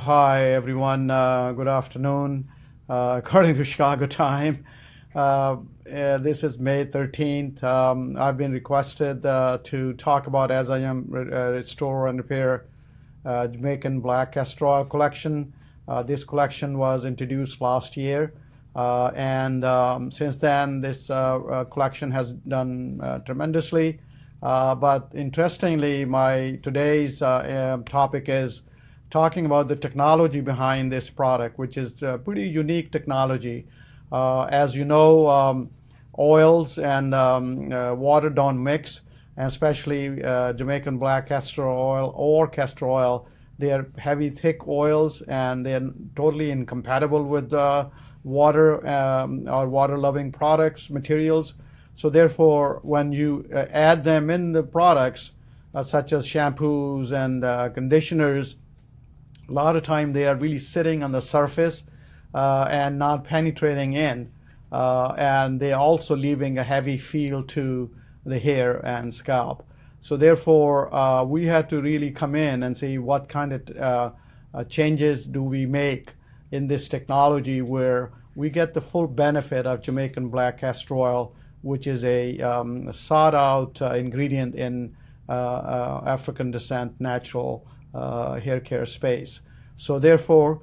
Hi everyone, good afternoon. According to Chicago time, this is May 13th. I've been requested to talk about, as I am restore and repair Jamaican Black Castor Oil collection. This collection was introduced last year, and since then this collection has done tremendously. But interestingly, my today's topic is talking about the technology behind this product, which is pretty unique technology. As you know, oils and water don't mix, and especially Jamaican black castor oil or castor oil. They are heavy, thick oils, and they're totally incompatible with water or water-loving products, materials. So therefore, when you add them in the products, such as shampoos and conditioners, a lot of time they are really sitting on the surface and not penetrating in, and they're also leaving a heavy feel to the hair and scalp. So therefore, we had to really come in and see what kind of changes do we make in this technology where we get the full benefit of Jamaican black castor oil, which is a sought-out ingredient in African descent natural hair care space. So therefore,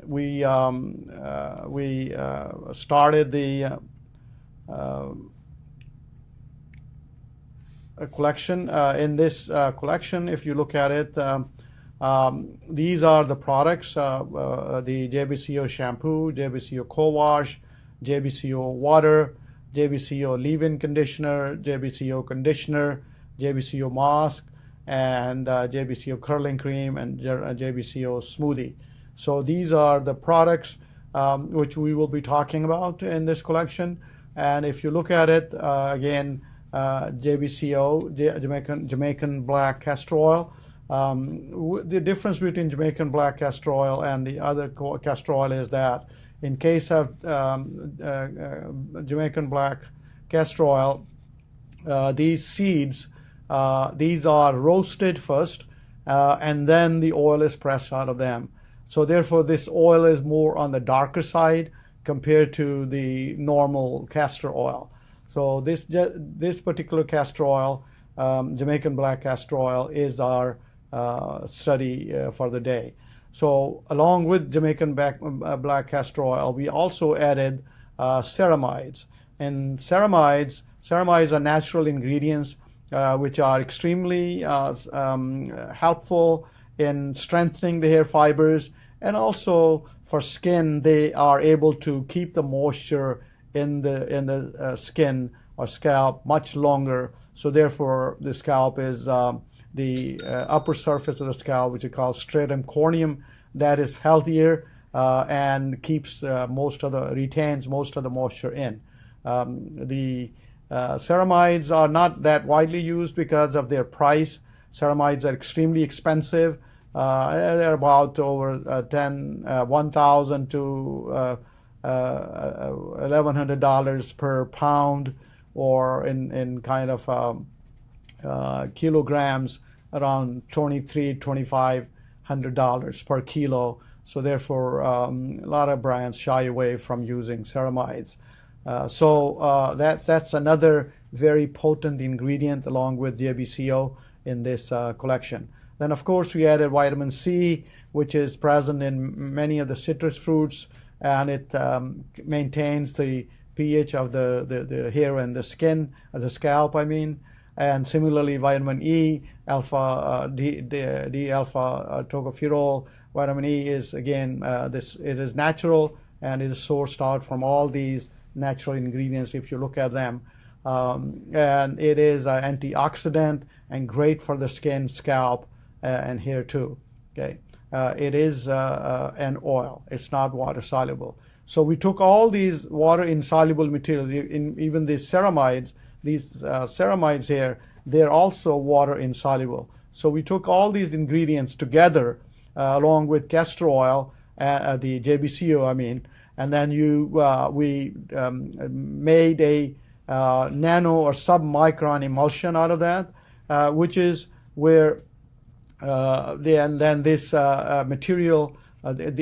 we started the collection. In this collection, if you look at it, these are the products: the JBCO shampoo, JBCO COWASH, JBCO water, JBCO leave-in conditioner, JBCO conditioner, JBCO mask, and JBCO curling cream, and JBCO smoothie. So these are the products which we will be talking about in this collection. And if you look at it again, JBCO, Jamaican black castor oil. The difference between Jamaican black castor oil and the other castor oil is that in case of Jamaican black castor oil, these seeds, these are roasted first, and then the oil is pressed out of them. So therefore, this oil is more on the darker side compared to the normal castor oil. So this particular castor oil, Jamaican black castor oil, is our study for the day. So along with Jamaican black castor oil, we also added ceramides. And ceramides are natural ingredients which are extremely helpful in strengthening the hair fibers, and also for skin, they are able to keep the moisture in the skin or scalp much longer. So therefore, the scalp is the upper surface of the scalp, which is called stratum corneum, that is healthier and keeps retains most of the moisture in. The ceramides are not that widely used because of their price. Ceramides are extremely expensive. They're about over $1,000 to $1,100 per pound, or in kind of kilograms, around $2,300-$2,500 per kilo. So therefore, a lot of brands shy away from using ceramides. That's another very potent ingredient along with JBCO in this collection. Then of course we added vitamin C, which is present in many of the citrus fruits, and it maintains the pH of the hair and the skin, the scalp, I mean. And similarly, vitamin E, D-alpha tocopherol. Vitamin E is again it is natural, and it is sourced out from all these natural ingredients if you look at them. And it is an antioxidant and great for the skin, scalp, and hair too. Okay, it is an oil. It's not water soluble. So we took all these water insoluble materials, even these ceramides. These ceramides here, they're also water insoluble. So we took all these ingredients together along with castor oil, the JBCO, I mean, and then we made a nano or sub-micron emulsion out of that, which is where And then this material,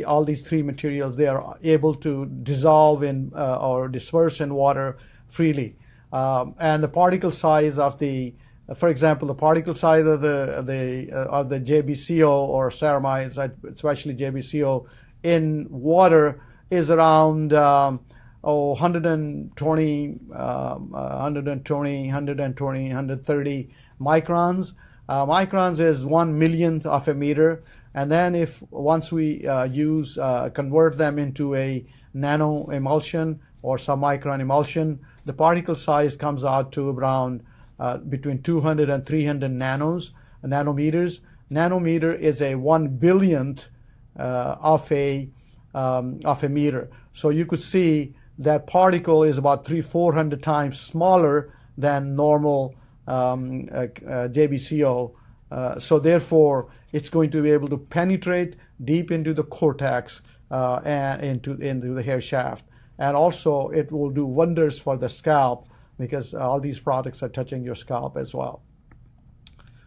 all these three materials, they are able to dissolve in or disperse in water freely. And the particle size of the, for example, the particle size of the JBCO or ceramides, especially JBCO, in water is around 120, 130 microns. Microns is 1/1,000,000th of a meter, and then if once we convert them into a nano emulsion or submicron emulsion, the particle size comes out to around between 200 and 300 nanometers. Nanometer is a 1/1,000,000th of a meter. So you could see that particle is about 300-400 times smaller than normal JBCO. So therefore, it's going to be able to penetrate deep into the cortex and into the hair shaft. And also, it will do wonders for the scalp because all these products are touching your scalp as well.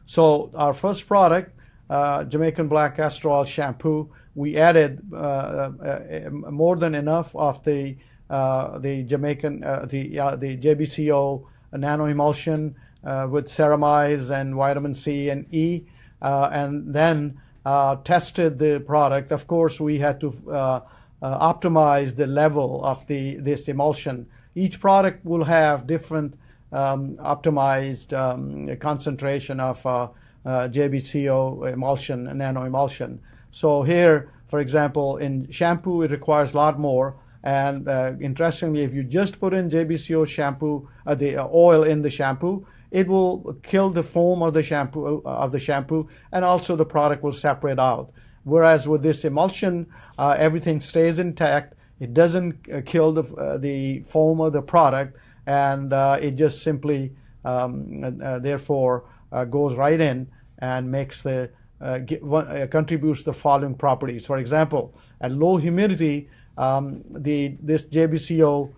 So our first product, Jamaican Black Castor Oil Shampoo, we added more than enough of the Jamaican the JBCO nano emulsion with ceramides and vitamin C and E, and then tested the product. Of course, we had to optimize the level of this emulsion. Each product will have different optimized concentration of JBCO emulsion, nano emulsion. So here, for example, in shampoo, it requires a lot more. And interestingly, if you just put in JBCO shampoo, the oil in the shampoo, it will kill the foam of the shampoo, and also the product will separate out. Whereas with this emulsion, everything stays intact. It doesn't kill the foam of the product, and it just simply, therefore, goes right in and makes contributes the following properties. For example, at low humidity, this JBCO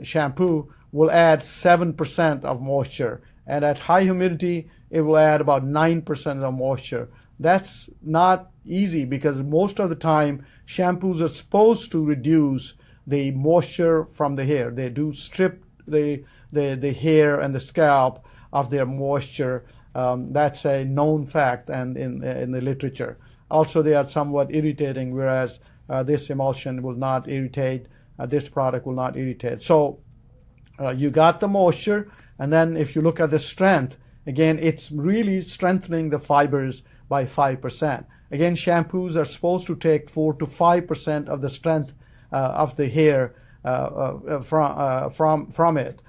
shampoo will add 7% of moisture, and at high humidity it will add about 9% of moisture. That's not easy because most of the time shampoos are supposed to reduce the moisture from the hair. They do strip the hair and the scalp of their moisture. That's a known fact, and in the literature. Also, they are somewhat irritating, whereas this emulsion will not irritate. This product will not irritate. So you got the moisture, and then if you look at the strength, again, it's really strengthening the fibers by 5%. Again, shampoos are supposed to take 4 to 5% of the strength of the hair from it.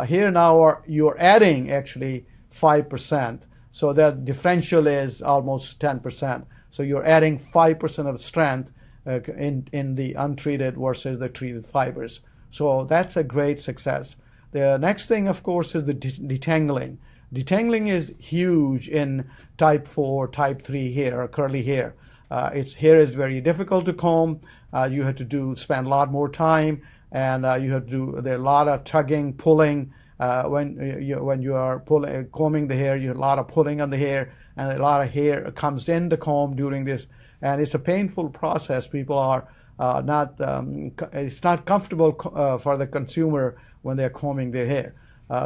Here now you're adding actually 5%, so that differential is almost 10%. So you're adding 5% of the strength in the untreated versus the treated fibers. So that's a great success. The next thing, of course, is the detangling. Detangling is huge in type 4, type 3 hair, curly hair. Hair is very difficult to comb. You have to spend a lot more time, and you have to do a lot of tugging, pulling. When you are combing the hair, you have a lot of pulling on the hair, and a lot of hair comes in the comb during this, and it's a painful process. People are it's not comfortable for the consumer when they're combing their hair.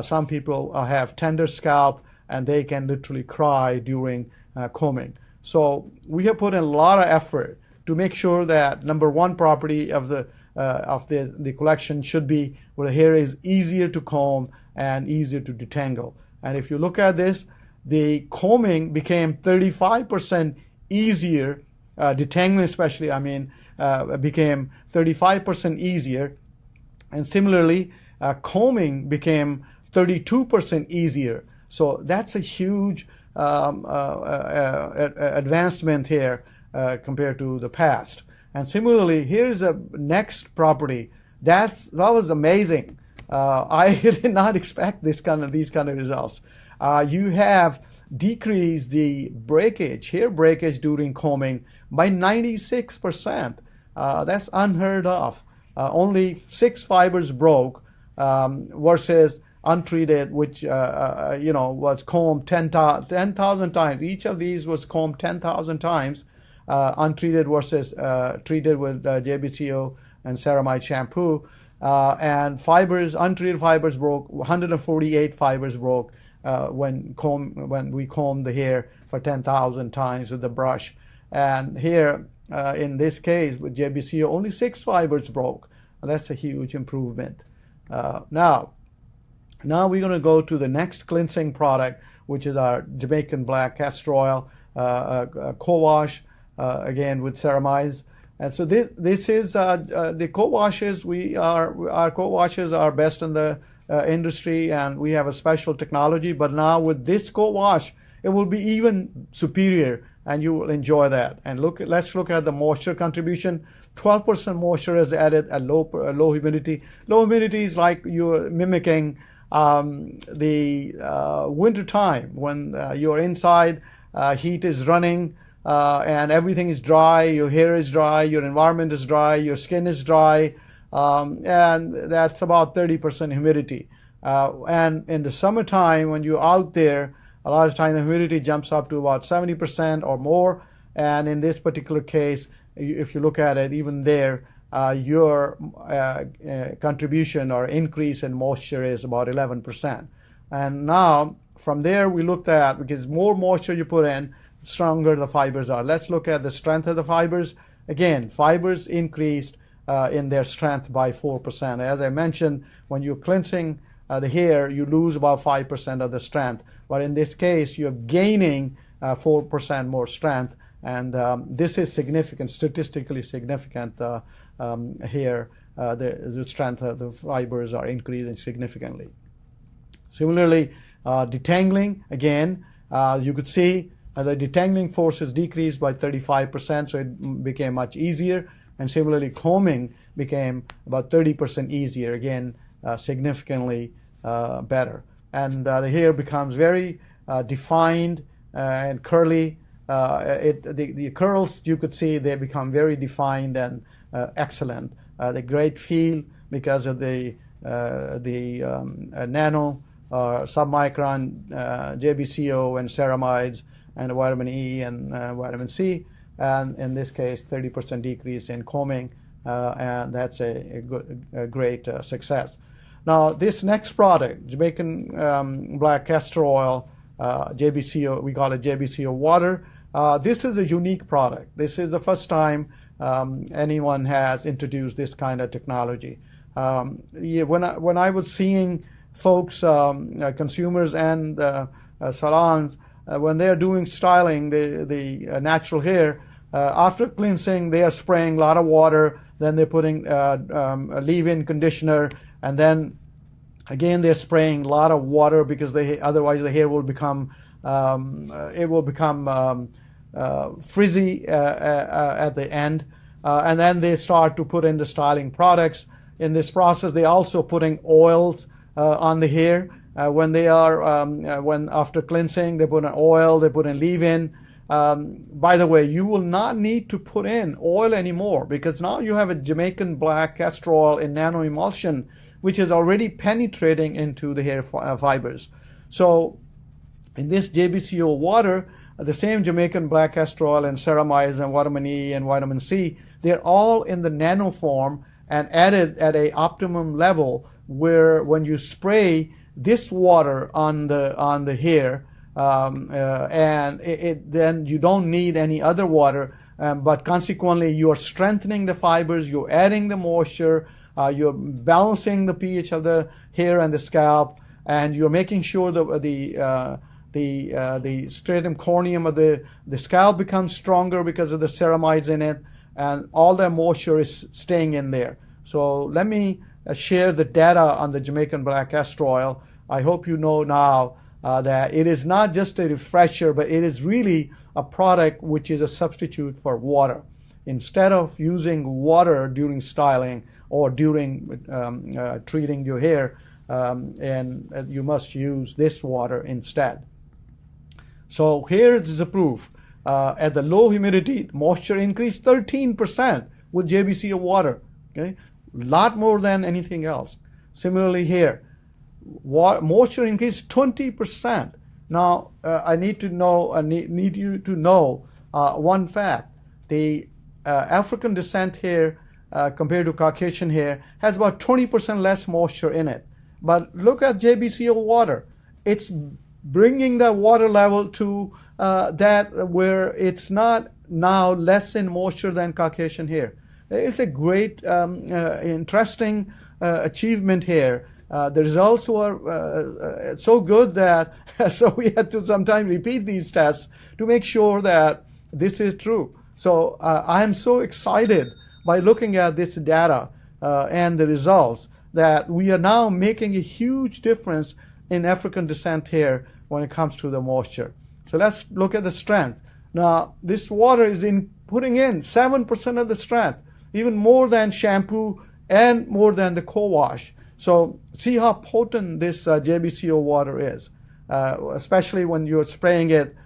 Some people have tender scalp, and they can literally cry during combing. So we have put in a lot of effort to make sure that number one property of the collection should be where the hair is easier to comb and easier to detangle. And if you look at this, the combing became 35% easier, detangling especially, became 35% easier. And similarly, combing became 32% easier. So that's a huge advancement here compared to the past. And similarly, here's a next property. That was amazing. I did not expect these kind of results. You have decreased the hair breakage during combing by 96%. That's unheard of. Only 6 fibers broke versus untreated, which was combed 10,000 times. Each of these was combed 10,000 times, untreated versus treated with JBCO and ceramide shampoo. And fibers, untreated fibers broke. 148 fibers broke when we combed the hair for 10,000 times with the brush. And here, in this case with JBCO, only 6 fibers broke. That's a huge improvement. Now we're going to go to the next cleansing product, which is our Jamaican black castor oil, COWASH, again with ceramides. And so this is the co-washes. Our co-washes are best in the industry, and we have a special technology. But now with this co-wash, it will be even superior, and you will enjoy that. And let's look at the moisture contribution. 12% moisture is added at low humidity. Low humidity is like you're mimicking the winter time when you're inside, heat is running, and everything is dry, your hair is dry, your environment is dry, your skin is dry, and that's about 30% humidity. And in the summertime, when you're out there, a lot of time the humidity jumps up to about 70% or more. And in this particular case, if you look at it, even there, your contribution or increase in moisture is about 11%. And now from there we looked at, because more moisture you put in, stronger the fibers are. Let's look at the strength of the fibers. Again, fibers increased in their strength by 4%. As I mentioned, when you're cleansing the hair, you lose about 5% of the strength. But in this case, you're gaining 4% more strength. And this is significant, statistically significant here. The strength of the fibers are increasing significantly. Similarly, detangling, again, you could see the detangling force is decreased by 35%, so it became much easier. And similarly, combing became about 30% easier, again, significantly better. And the hair becomes very defined and curly. The curls, you could see, they become very defined and excellent. The great feel because of the nano submicron JBCO and ceramides and vitamin E and vitamin C, and in this case 30% decrease in combing, and that's a great success. Now this next product, Jamaican black castor oil, JBCO, we call it JBCO water. This is a unique product. This is the first time anyone has introduced this kind of technology. When I was seeing folks, consumers and salons, when they are doing styling the natural hair, after cleansing, they are spraying a lot of water, then they're putting a leave-in conditioner, and then again they're spraying a lot of water because otherwise the hair will become frizzy at the end, and then they start to put in the styling products. In this process, they also putting oils on the hair. When they are when after cleansing, they put in oil, they put in leave-in. By the way, you will not need to put in oil anymore, because now you have a Jamaican black castor oil in nano emulsion, which is already penetrating into the hair fibers. So in this JBCO water, the same Jamaican black castor oil and ceramides and vitamin E and vitamin C, they're all in the nano form and added at a optimum level, where when you spray this water on the hair, and then you don't need any other water, but consequently you're strengthening the fibers, you're adding the moisture, you're balancing the pH of the hair and the scalp, and you're making sure the stratum corneum of the scalp becomes stronger because of the ceramides in it, and all that moisture is staying in there. So let me share the data on the Jamaican black castor oil. I hope you know now that it is not just a refresher, but it is really a product which is a substitute for water. Instead of using water during styling or during treating your hair, and you must use this water instead. So here is the proof. At the low humidity, moisture increased 13% with JBCO water. Okay, a lot more than anything else. Similarly here, moisture increased 20%. Now, I need you to know one fact. The African descent hair compared to Caucasian hair has about 20% less moisture in it. But look at JBCO water. It's bringing the water level to that where it's not now less in moisture than Caucasian hair. It's a great, interesting achievement here. The results were so good that so we had to sometimes repeat these tests to make sure that this is true. So I am so excited by looking at this data and the results that we are now making a huge difference in African descent hair when it comes to the moisture. So let's look at the strength. Now, this water is putting in 7% of the strength, even more than shampoo and more than the COWASH. So see how potent this JBCO water is, especially when you're spraying it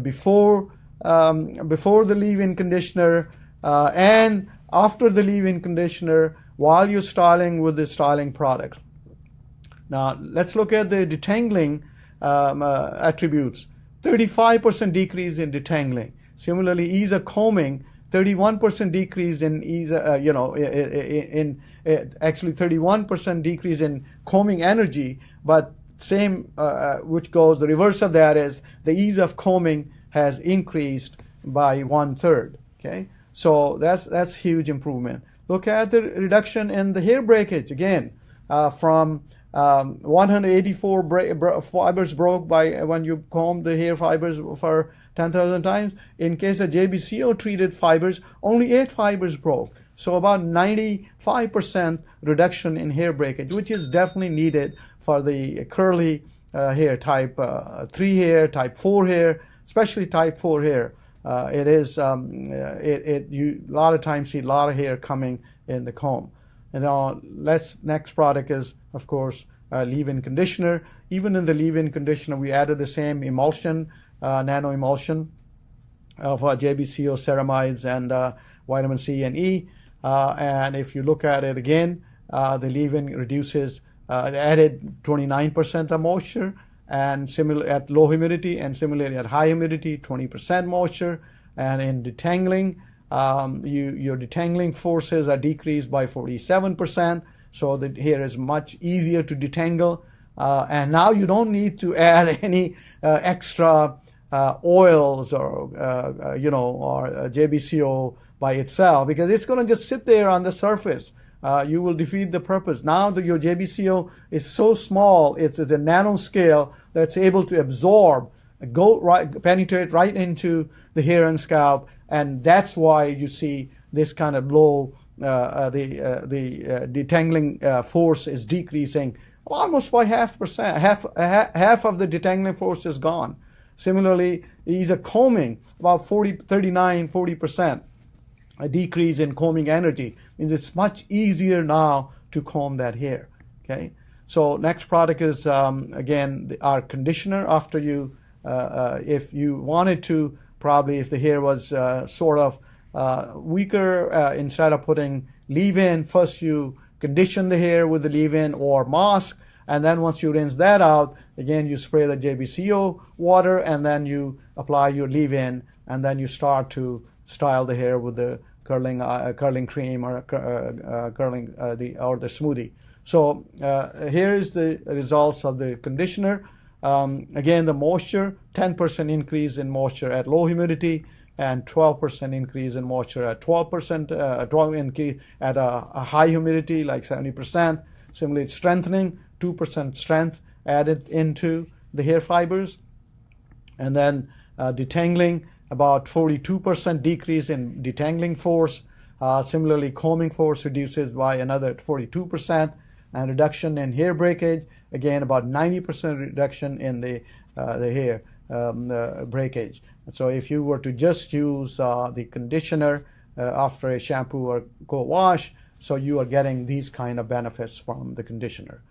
before the leave-in conditioner and after the leave-in conditioner while you're styling with the styling product. Now let's look at the detangling attributes. 35% decrease in detangling. Similarly, ease of combing, 31% decrease in ease, actually 31% decrease in combing energy, but same, which goes, the reverse of that is the ease of combing has increased by 1/3, okay? So that's huge improvement. Look at the reduction in the hair breakage, again, from 184 fibers broke by when you comb the hair fibers for 10,000 times. In case of JBCO treated fibers, only 8 fibers broke. So about 95% reduction in hair breakage, which is definitely needed for the curly hair, type 3 hair, type 4 hair, especially type 4 hair. It is you a lot of times see a lot of hair coming in the comb. And now next product is, of course, leave-in conditioner. Even in the leave-in conditioner, we added the same emulsion, nano emulsion of JBCO ceramides and vitamin C and E. And if you look at it again, the leave-in reduces, added 29% of moisture, and similar at low humidity, and similarly at high humidity, 20% moisture. And in detangling, your detangling forces are decreased by 47%, so the hair is much easier to detangle. And now you don't need to add any extra oils or JBCO by itself, because it's going to just sit there on the surface. You will defeat the purpose. Now that your JBCO is so small, it's a nano scale that's able to absorb, penetrate right into the hair and scalp, and that's why you see this kind of low, the detangling force is decreasing almost by half of the detangling force is gone. Similarly, ease of combing, about 40% a decrease in combing energy, means it's much easier now to comb that hair. Okay, so next product is again our conditioner. After you, if you wanted to, probably if the hair was sort of weaker, instead of putting leave-in, first you condition the hair with the leave-in or mask, and then once you rinse that out, again you spray the JBCO water, and then you apply your leave-in, and then you start to style the hair with the curling cream or curling the smoothie. So here is the results of the conditioner. Again, the moisture, 10% increase in moisture at low humidity, and 12% increase in moisture at 12% increase at a high humidity like 70%. Similarly, strengthening, 2% strength added into the hair fibers, and then detangling, about 42% decrease in detangling force. Similarly, combing force reduces by another 42%, and reduction in hair breakage, again about 90% reduction in the hair breakage. So if you were to just use the conditioner after a shampoo or co-wash, so you are getting these kind of benefits from the conditioner.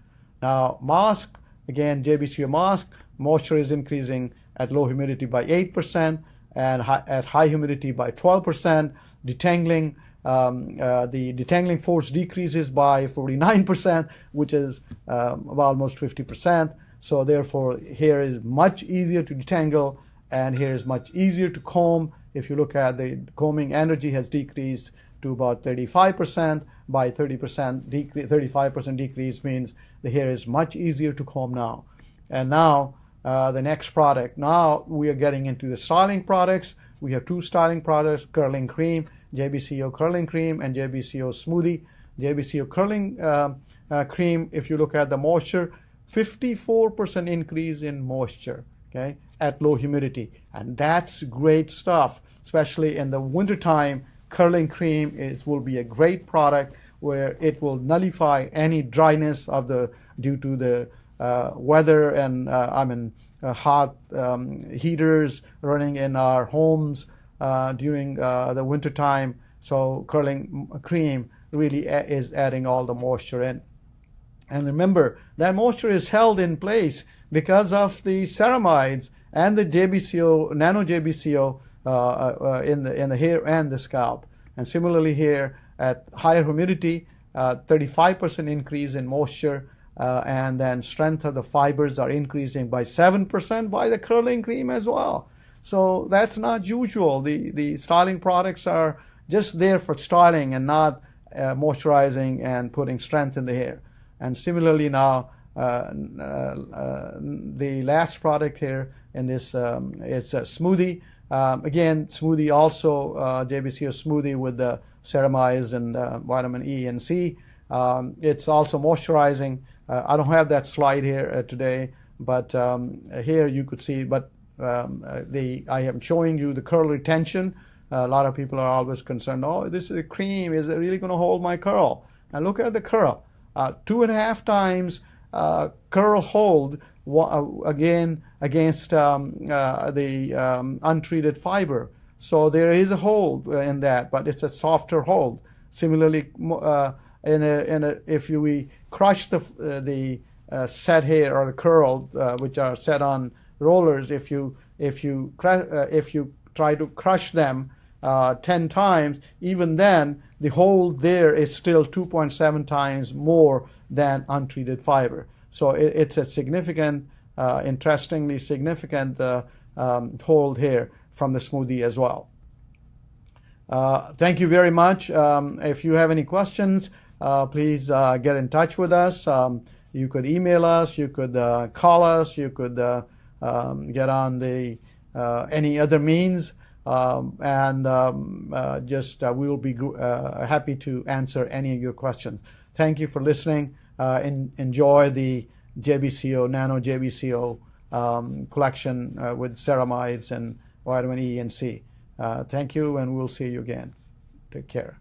Now mask, again JBCO mask, moisture is increasing at low humidity by 8%, and at high humidity by 12%. Detangling The detangling force decreases by 49%, which is almost 50%. So therefore, hair is much easier to detangle, and hair is much easier to comb. If you look at the combing energy has decreased to about 35%. By 30% decrease, 35% decrease means the hair is much easier to comb now. And now the next product. Now we are getting into the styling products. We have two styling products: curling cream, JBCO curling cream, and JBCO smoothie. JBCO curling cream, if you look at the moisture, 54% increase in moisture, okay, at low humidity. And that's great stuff, especially in the wintertime. Curling cream will be a great product where it will nullify any dryness of due to the weather and hot heaters running in our homes during the winter time. So curling cream really is adding all the moisture in. And remember, that moisture is held in place because of the ceramides and the JBCO, nano JBCO in the hair and the scalp. And similarly here at higher humidity, 35% increase in moisture, and then strength of the fibers are increasing by 7% by the curling cream as well. So that's not usual. The styling products are just there for styling and not moisturizing and putting strength in the hair. And similarly now, the last product here in this is a smoothie. Again, smoothie also, JBCO smoothie with the ceramides and vitamin E and C. It's also moisturizing. I don't have that slide here today, but here you could see, but I am showing you the curl retention. A lot of people are always concerned, oh, this is a cream, is it really going to hold my curl? And look at the curl. 2.5 times curl hold again against the untreated fiber. So there is a hold in that, but it's a softer hold. Similarly, if we crush the set hair or the curl, which are set on rollers, if you try to crush them 10 times, even then the hold there is still 2.7 times more than untreated fiber. So it's a significant, interestingly significant hold here from the smoothie as well. Thank you very much. If you have any questions, please get in touch with us. You could email us, you could call us, you could get on the any other means, and we will be happy to answer any of your questions. Thank you for listening. Enjoy the JBCO, Nano JBCO collection with ceramides and vitamin E and C. Thank you, and we'll see you again. Take care.